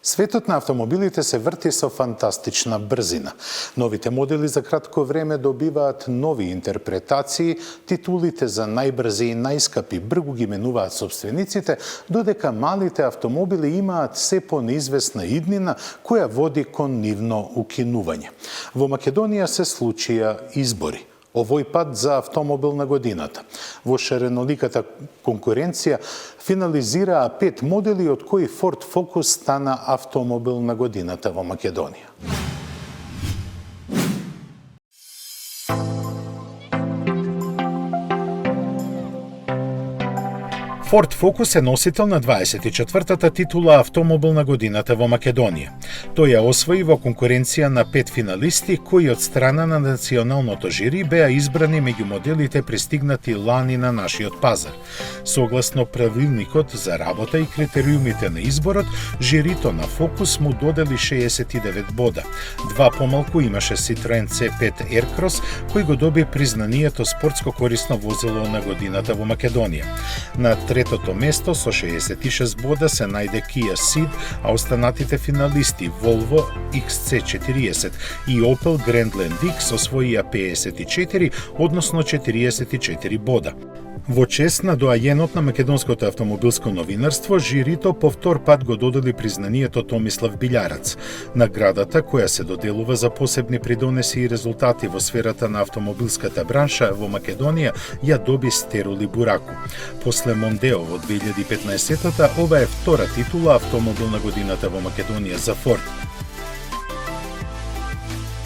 Светот на автомобилите се врти со фантастична брзина. Новите модели за кратко време добиваат нови интерпретации, титулите за најбрзи и најскапи бргу ги менуваат собствениците, додека малите автомобили имаат се понеизвестна иднина која води кон нивно укинување. Во Македонија се случија избори. Овој пат за автомобил на годината. Во шареноликата конкуренција финализираа 5 модели, од кои Ford Focus стана автомобил на годината во Македонија. Ford Focus е носител на 24-та титула автомобил на годината во Македонија. Тој ја освои во конкуренција на 5 финалисти кои од страна на националното жири беа избрани меѓу моделите пристигнати лани на нашиот пазар. Согласно правилникот за работа и критериумите на изборот, жирито на Focus му додели 69 бода. 2 помалку имаше Citroen C5 Aircross, кој го доби признанието спортско корисно возило на годината во Македонија. На третото место со 66 бода се најде Kia Ceed, а останатите финалисти Volvo XC40 и Opel Grandland X освоија 54, односно 44 бода. Во чест на доајенот на македонското автомобилско новинарство, жирито повтор пат го додели признанието Томислав Билјарац. Наградата, која се доделува за посебни придонеси и резултати во сферата на автомобилската бранша во Македонија, ја доби Стероли Бураку. После Мондео во 2015-та, ова е втора титула автомобил на годината во Македонија за Ford.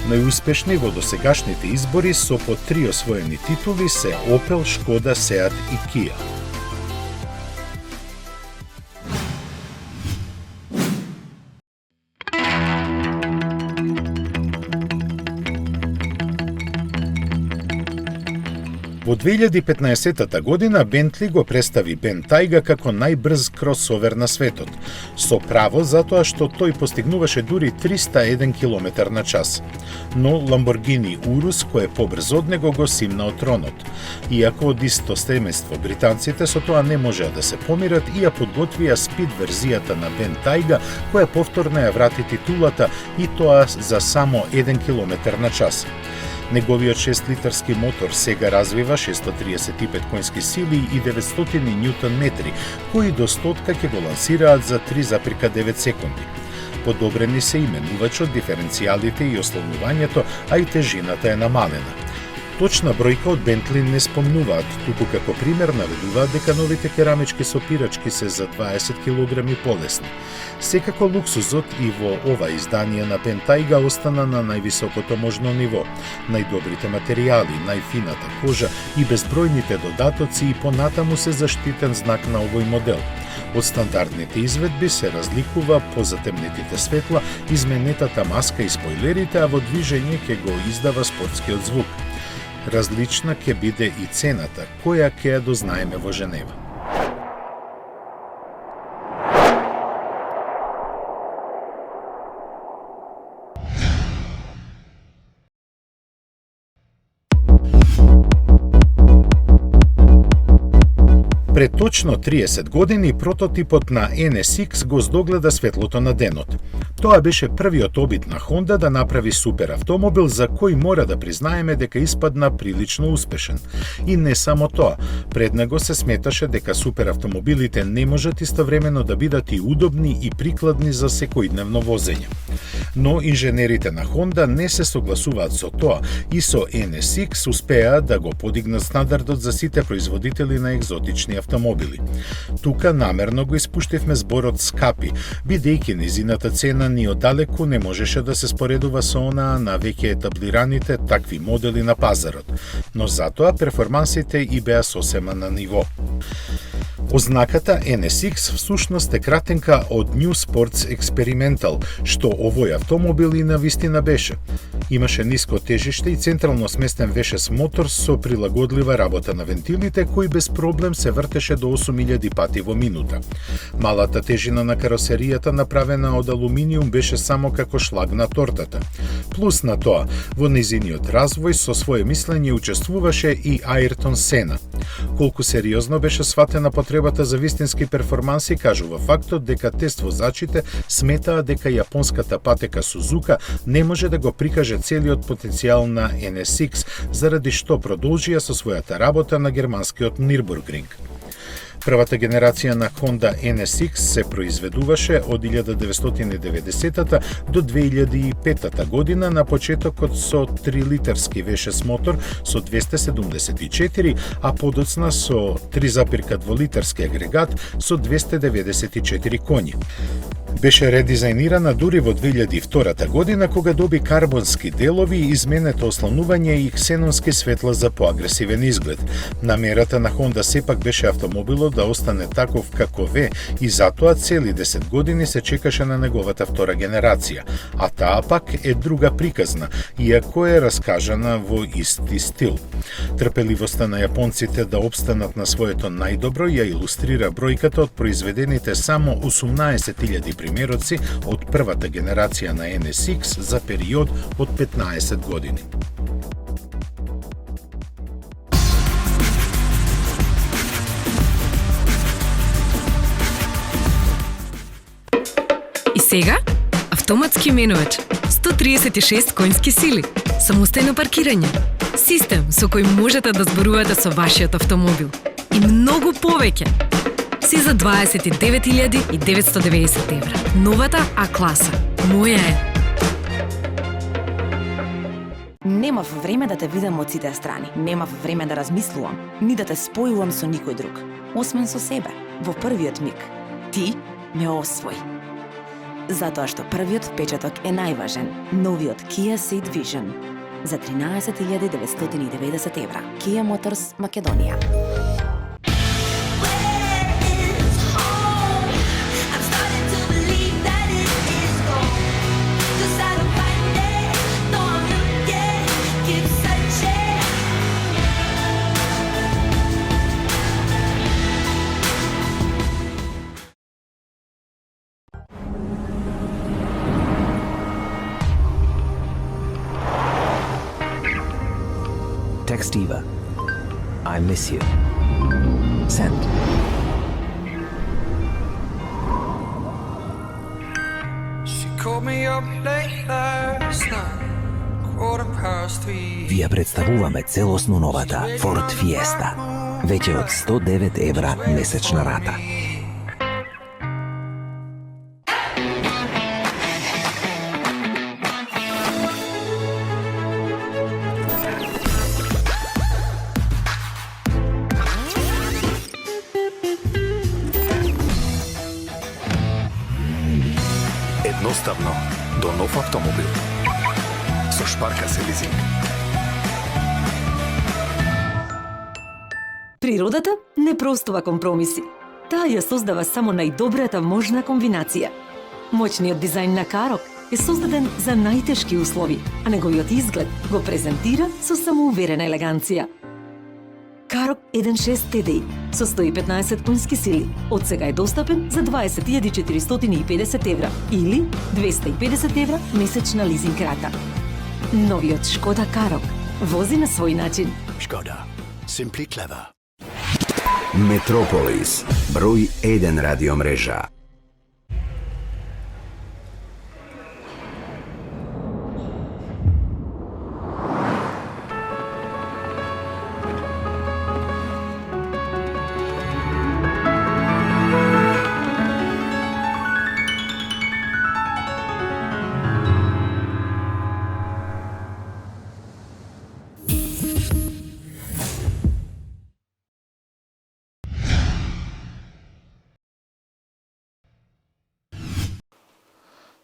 Најуспешни во досегашните избори со по 3 освоени титули се Opel, Škoda, Seat и Kia. Во 2015 година Бентли го представи Bentayga како најбрз кросовер на светот, со право затоа што тој постигнуваше дури 301 км на час. Но Lamborghini Urus, кој е побрз од него, го симна од тронот. Иако од исто семејство британците со тоа не можеа да се помират и ја подготвија спид верзијата на Bentayga, која повторно ја врати титулата и тоа за само 1 км на час. Неговиот 6-литарски мотор сега развива 635 конски сили и 900 ньютон метри, кои до 100 ќе го лансираат за 3,9 секунди. Подобрени се именувачот, диференцијалите и ослонувањето, а и тежината е намалена. Точна бројка од Бентли не спомнуваат, туку како пример наведуваат дека новите керамички сопирачки се за 20 кг полесни. Секако луксузот и во ова издание на Bentayga остана на највисокото можно ниво. Најдобрите материјали, најфината кожа и безбројните додатоци и понатаму се заштитен знак на овој модел. Од стандардните изведби се разликува по затемнетите светла, изменетата маска и спойлерите, а во движење ќе го издава спортскиот звук. Различна ќе биде и цената, која ќе ја дознаеме во Женева. Пред точно 30 години прототипот на NSX го здогледа светлото на денот. Тоа беше првиот обид на Honda да направи супер автомобил за кој мора да признаеме дека испадна прилично успешен. И не само тоа, пред него се сметаше дека супер автомобилите не можат истовремено да бидат и удобни и прикладни за секојдневно возење. Но инженерите на Honda не се согласуваат со тоа и со NSX успеа да го подигнат стандардот за сите производители на екзотични автомобили. Тука намерно го испуштивме зборот скапи, бидејќи низината цена ни оддалеку не можеше да се споредува со онаа на веќе етаблираните такви модели на пазарот, но затоа перформансите и беа сосема на ниво. Ознаката NSX всушност е кратенка од New Sports Experimental, што овој автомобил и навистина беше. Имаше ниско тежиште и централно сместен вешес мотор со прилагодлива работа на вентилите, кој без проблем се вртеше до 8000 пати во минута. Малата тежина на каросеријата, направена од алуминиум, беше само како шлаг на тортата. Плюс на тоа, во низиниот развој со свое мислење учествуваше и Ајртон Сена. Колку сериозно беше сватена потребата за вистински перформанси, кажува фактот дека тест возачите сметаа дека јапонската патека Сузука не може да го прикаже целиот потенцијал на NSX, заради што продолжија со својата работа на германскиот Нирбургринг. Првата генерација на Honda NSX се произведуваше од 1990 до 2005 година, на почетокот со 3-литерски вешес мотор со 274, а подоцна со 3,2-литерски агрегат со 294 коњи. Беше редизајнирана дури во 2002 година, кога доби карбонски делови, изменето ослонување и ксенонски светла за поагресивен изглед. Намерата на Honda сепак беше автомобилот да остане таков како ве, и затоа цели 10 години се чекаше на неговата втора генерација, а таа пак е друга приказна, иако е раскажана во исти стил. Трпеливоста на јапонците да обстанат на своето најдобро ја илустрира бројката од произведените само 18.000 примероци од првата генерација на NSX за период од 15 години. И сега, автоматски менувач, 136 конски сили, самостојно паркирање, систем со кој можете да зборувате со вашиот автомобил и многу повеќе. Си за 29.990 евра. Новата А-класа. Моја е. Немав време да те видам од сите страни. Немав време да размислувам, ни да те спојувам со никој друг, освен со себе, во првиот миг. Ти ме освои. Затоа што првиот впечаток е најважен. Новиот Kia Ceed Vision за 13.990 евра. Kia Motors, Македонија. Text Eva. I miss you. Send. She called me up late last night, 3:15. Ви ја представуваме целосно новата Ford Fiesta. Веќе од 109 евра месечна рата. Едноставно до нов автомобил со Шпарка се лизинг. Природата не простува компромиси. Таа ја создава само најдобрата можна комбинација. Моćниот дизајн на Карок е создаден за најтешки услови, а неговиот изглед го презентира со самоуверена елеганција. Карок 1.6 TDI со 115 конски сили од сега е достапен за 20.450 евра или 250 евра месечна лизинг рата. Новиот Шкода Карок вози на свој начин. Шкода. Simply clever. Метрополис, број 1 радиомрежа.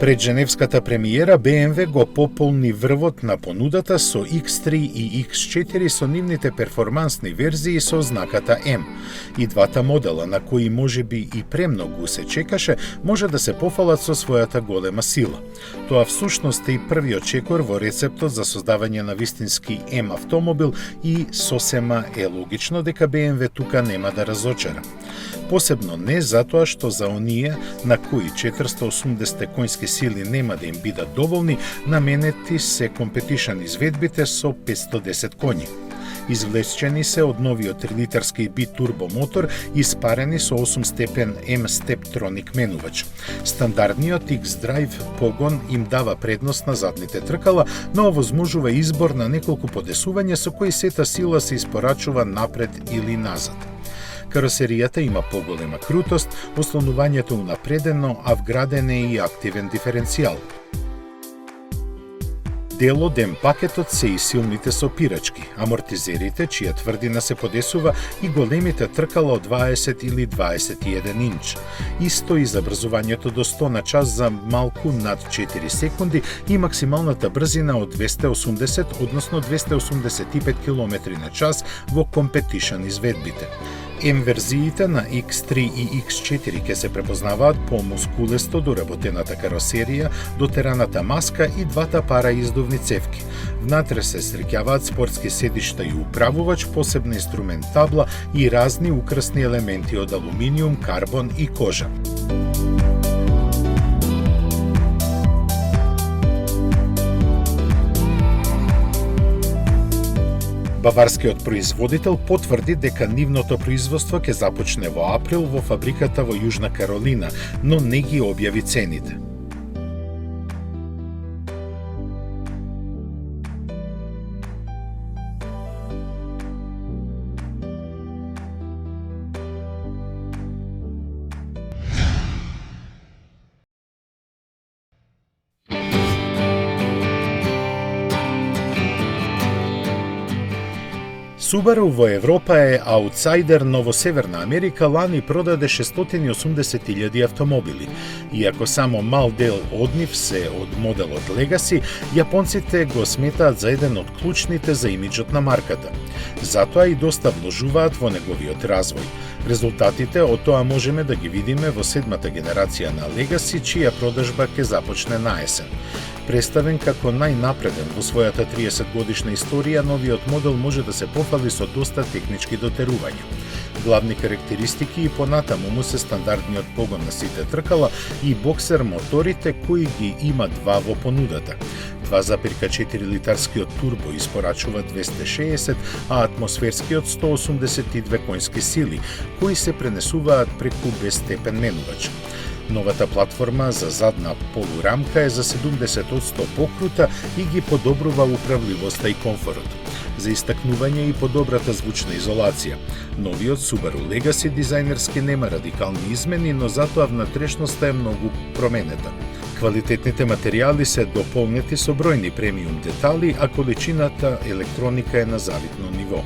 Пред женевската премиера, BMW го пополни врвот на понудата со X3 и X4 со нивните перформансни верзии со знаката M. И двата модела, на кои можеби и премногу се чекаше, може да се пофалат со својата голема сила. Тоа всушност е и првиот чекор во рецептот за создавање на вистински M автомобил и сосема е логично дека BMW тука нема да разочара. Посебно не затоа што за оние на кои 480 конски сили нема да им бидат доволни, наменети се компетишн изведбите со 510 коњи. Извлечени се од новиот 3-литарски битурбо мотор испарени со 8-степен M-Steptronic менувач. Стандардниот X-Drive погон им дава предност на задните тркала, но овозможува избор на неколку подесувања со кои сета сила се испорачува напред или назад. Каросеријата има поголема крутост, ослонувањето унапредено, а вграден е и активен диференцијал. Дел од М-пакетот се и силните сопирачки, амортизерите, чија тврдина се подесува, и големите тркала од 20 или 21 инч. Исто и забрзувањето до 100 на час за малку над 4 секунди и максималната брзина од 280, односно 285 км на час во компетишн изведбите. М-верзиите на X3 и X4 ќе се препознаваат по мускулесто доработената каросерија, дотераната маска и двата пара издувни цевки. Внатре се среќаваат спортски седишта и управувач, посебна инструмент табла и разни украсни елементи од алуминиум, карбон и кожа. Баварскиот производител потврди дека нивното производство ќе започне во април во фабриката во Јужна Каролина, но не ги објави цените. Subaru во Европа е аутсайдер, но во Северна Америка лани продаде 680.000 автомобили. Иако само мал дел од нив се од моделот Legacy, јапонците го сметаат за еден од клучните за имиджот на марката. Затоа и доста вложуваат во неговиот развој. Резултатите од тоа можеме да ги видиме во седмата генерација на Legacy, чија продажба ќе започне на есен. Представен како најнапреден во својата 30-годишна историја, новиот модел може да се пофали со доста технички дотерувања. Главни карактеристики и понатаму му се стандардниот погон на сите тркала и боксер моторите кои ги има два во понудата. 2,4 литарскиот турбо испорачува 260, а атмосферскиот 182 конски сили, кои се пренесуваат преку безстепен менувач. Новата платформа за задна полурамка е за 70% покрута и ги подобрува управливоста и комфорот. За истакнување и подобрата звучна изолација. Новиот Subaru Legacy дизајнерски нема радикални измени, но затоа внатрешноста е многу променета. Квалитетните материјали се дополнети со бројни премиум детали, а количината електроника е на завидно ниво.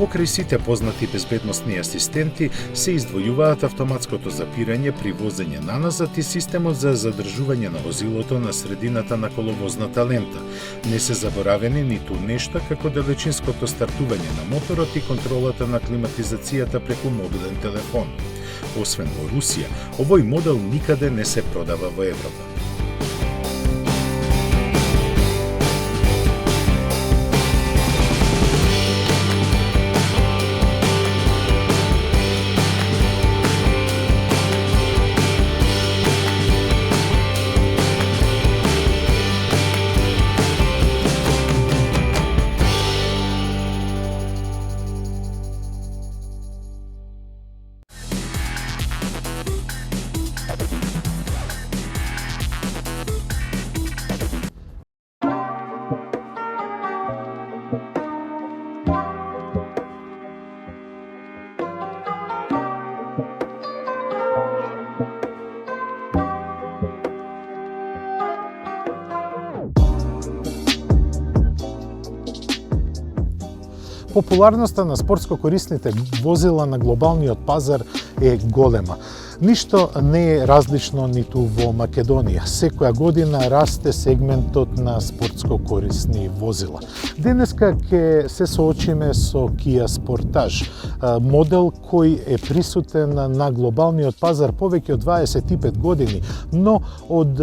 Покрај сите познати безбедносни асистенти се издвојуваат автоматското запирање при возење наназад и системот за задржување на возилото на средината на коловозната лента. Не се заборавени ниту нешта како далечинското стартување на моторот и контролата на климатизацијата преку мобилен телефон. Освен во Русија, овој модел никаде не се продава во Европа. Популарноста на спортско корисните возила на глобалниот пазар е голема. Ништо не е различно ниту во Македонија. Секоја година расте сегментот на спортско корисни возила. Денеска ќе се соочиме со Kia Sportage, модел кој е присутен на глобалниот пазар повеќе од 25 години, но од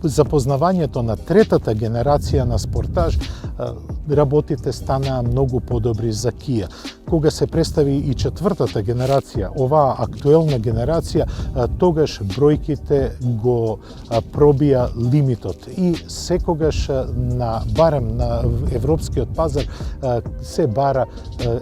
запознавањето на третата генерација на Sportage работите станаа многу подобри за Kia. Кога се представи и четвртата генерација, оваа актуелна генерација, тогаш бројките го пробија лимитот и секогаш барем на европскиот пазар се бара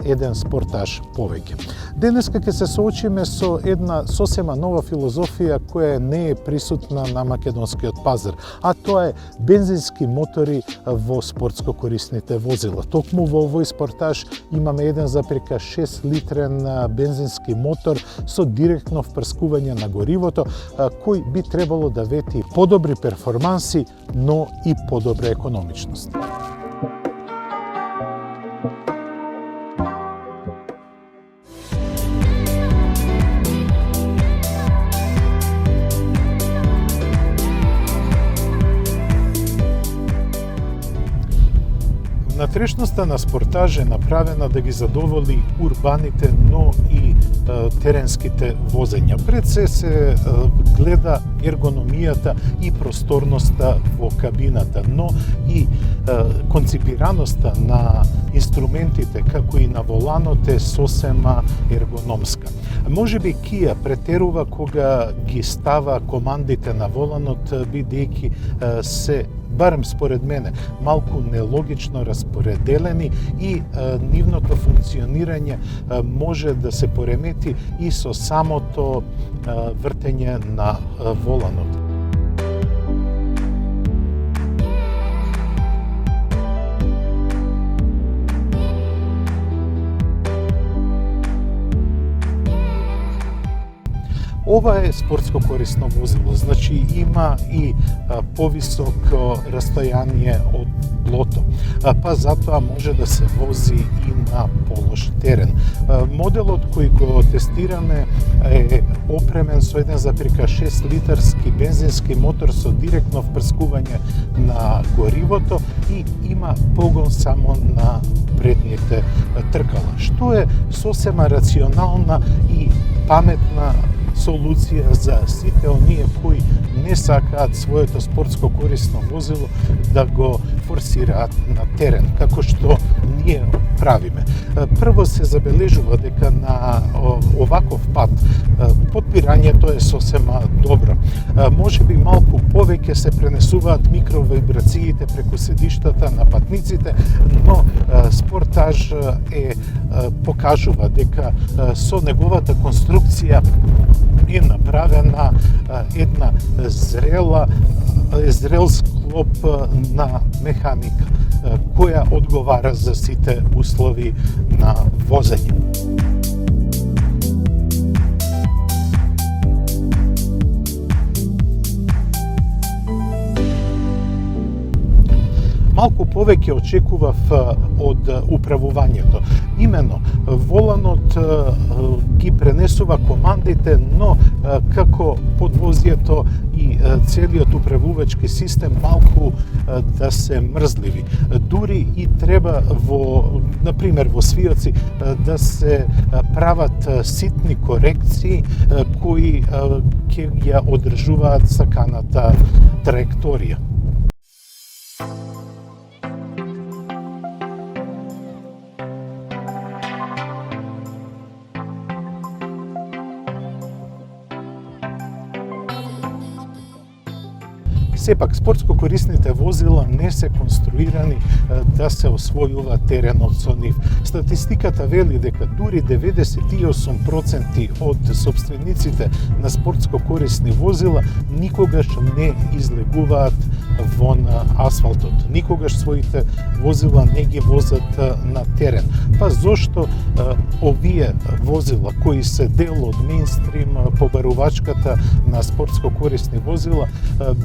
еден Sportage повеќе. Денеска ќе се соочиме со една сосема нова филозофија која не е присутна на македонскиот пазар, а тоа е бензински мотори во спортско корисните возила. Токму во овој Sportage имаме 1,6 литрен бензински мотор со директно впрскување на горивото, кој би требало да вети подобри перформанси, но и подобра економичност. Внатрешноста на Sportage е направена да ги задоволи урбаните, но и теренските возења. Пред се гледа ергономијата и просторноста во кабината, но и конципираноста на инструментите, како и на воланот е сосема ергономска. Можеби Kia претерува кога ги става командите на воланот, бидејќи се, барем според мене, малку нелогично распоределени и нивното функционирање може да се поремети и со самото вртење на воланот. Ова е спортско корисно возило, значи има и повисоко растојание од плото, па затоа може да се вози и на полош терен. Моделот кој го тестираме е опремен со 1,6 литарски бензински мотор со директно впрскување на горивото и има погон само на предните тркала, што е сосема рационална и паметна солуција за сите оние кои не сакаат своето спортско корисно возило да го форсираат на терен, како што ние правиме. Прво се забележува дека на оваков пат подпирањето е сосема добро. Можеби малку повеќе се пренесуваат микровибрациите преку седиштата на патниците, но Sportage покажува дека со неговата конструкција е направена една зрел склоп на механика која одговара за сите услови на возење. Малку повеќе очекував од управувањето. Имено, воланот ги пренесува командите, но како подвозјето и целиот управувачки систем малку да се мрзливи. Дури и треба например во свиоци да се прават ситни корекции кои ќе ја одржуваат саканата траекторија. Сепак, спортско корисните возила не се конструирани да се освојува теренот со нив. Статистиката вели дека дури 98% од собствениците на спортско корисни возила никогаш не излегуваат вон асфалтот. Никогаш своите возила не ги возат на терен. Па зошто овие возила кои се дел од мејнстрим побарувачката на спортско корисни возила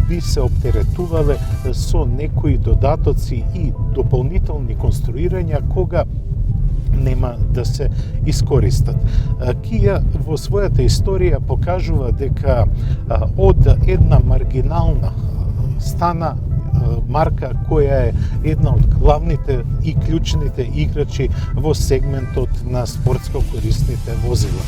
би се оптеретувале со некои додатоци и дополнителни конструирања кога нема да се искористат. Кија во својата историја покажува дека од една маргинална стана марка која е една од главните и клучните играчи во сегментот на спортско корисните возила.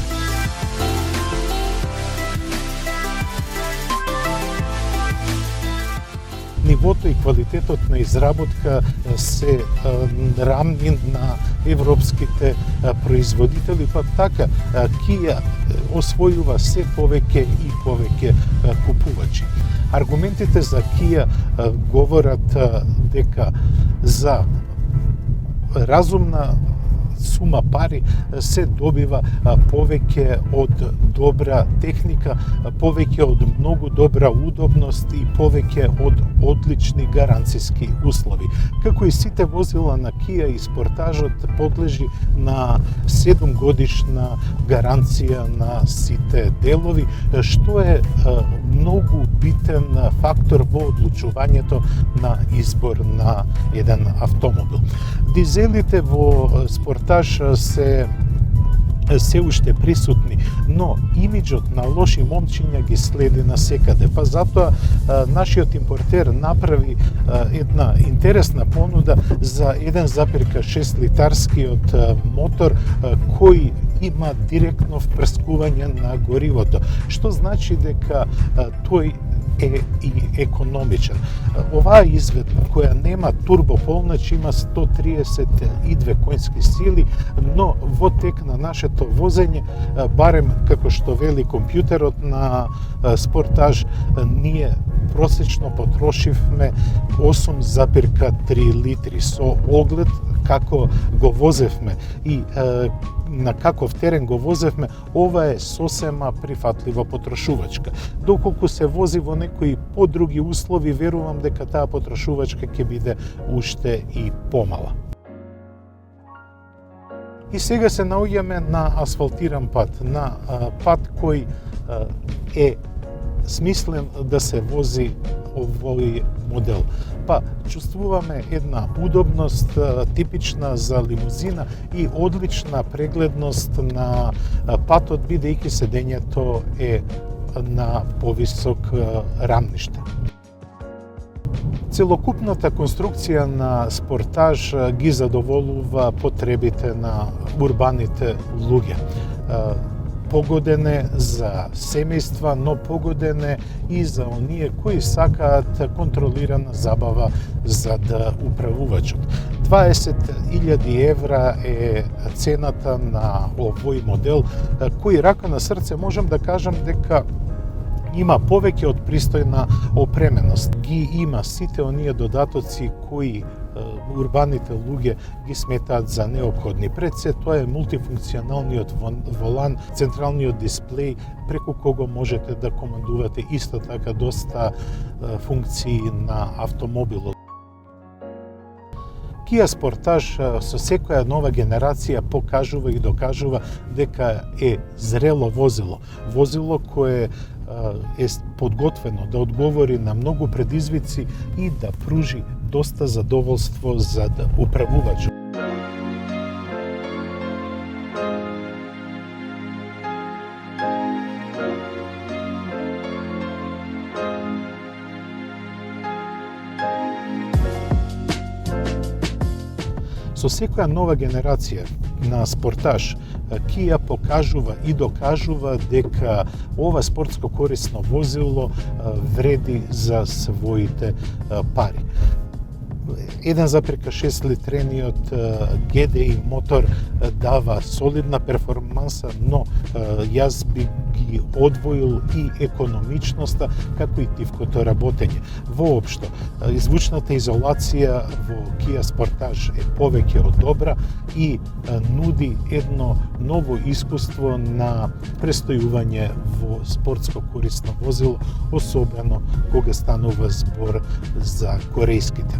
Нивото и квалитетот на изработка се рамни на европските производители, па така Кија освојува се повеќе и повеќе купувачи. Аргументите за Кија говорат дека за разумна сума пари се добива повеќе од добра техника, повеќе од многу добра удобност и повеќе од одлични гаранциски услови. Како и сите возила на Кија и Спортажот подлежи на 7 годишна гаранција на сите делови, што е многу битен фактор во одлучувањето на избор на еден автомобил. Дизелите во Спортаж се уште присутни, но имиджот на лоши момчиња ги следи насекаде. Па затоа нашиот импортер направи една интересна понуда за 1,6 литарскиот мотор кој има директно впрскување на горивото, што значи дека тој е и економичен. Оваа изведба која нема турбополнач има 132 конски сили, но во тек на нашето возење, барем како што вели компјутерот на Спортаж, ние просечно потрошивме 8,3 литри со оглед како го возевме и на каков терен го возевме, ова е сосема прифатлива потрошувачка. Доколку се вози во некои подруги услови, верувам дека таа потрошувачка ќе биде уште и помала. И сега се наоѓаме на асфалтиран пат, на пат кој е смислен да се вози овој модел. Па, чувствуваме една удобност типична за лимузина и одлична прегледност на патот, бидејќи седењето е на повисок рамниште. Целокупната конструкција на Спортаж ги задоволува потребите на урбаните луѓе. Погоден е за семејства, но погоден е и за оние кои сакаат контролирана забава за управувачот. 20.000 евра е цената на овој модел, кој рака на срце можам да кажам дека има повеќе од пристојна опременост. Ги има сите оние додатоци кои урбаните луѓе ги сметаат за неопходни. Пред се тоа е мултифункционалниот волан, централниот дисплеј преку кого можете да командувате исто така доста функции на автомобилот. Кија Спортаж со секоја нова генерација покажува и докажува дека е зрело возило. Возило кое е подготвено да одговори на многу предизвици и да пружи доста задоволство за управувачот. Со секоја нова генерација на Спортаж, Кија покажува и докажува дека ова спортско корисно возило вреди за своите пари. 1,6 литрениот GDI мотор дава солидна перформанса, но јас би ги одвоил и економичноста, како и тивкото работење. Воопшто, звучната изолација во Кија Спортаж е повеќе од добра и нуди едно ново искуство на престојување во спортско корисно возило, особено кога станува збор за корејските.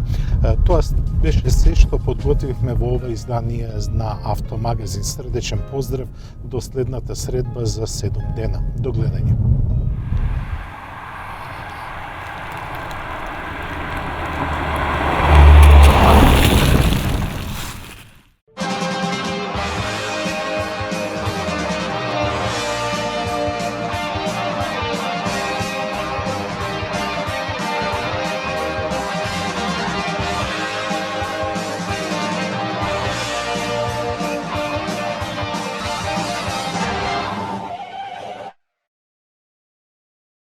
Тоа беше се што подготвивме во ова издание на Автомагазин. Срдечен поздрав до следната средба за 7 дена. До гледање.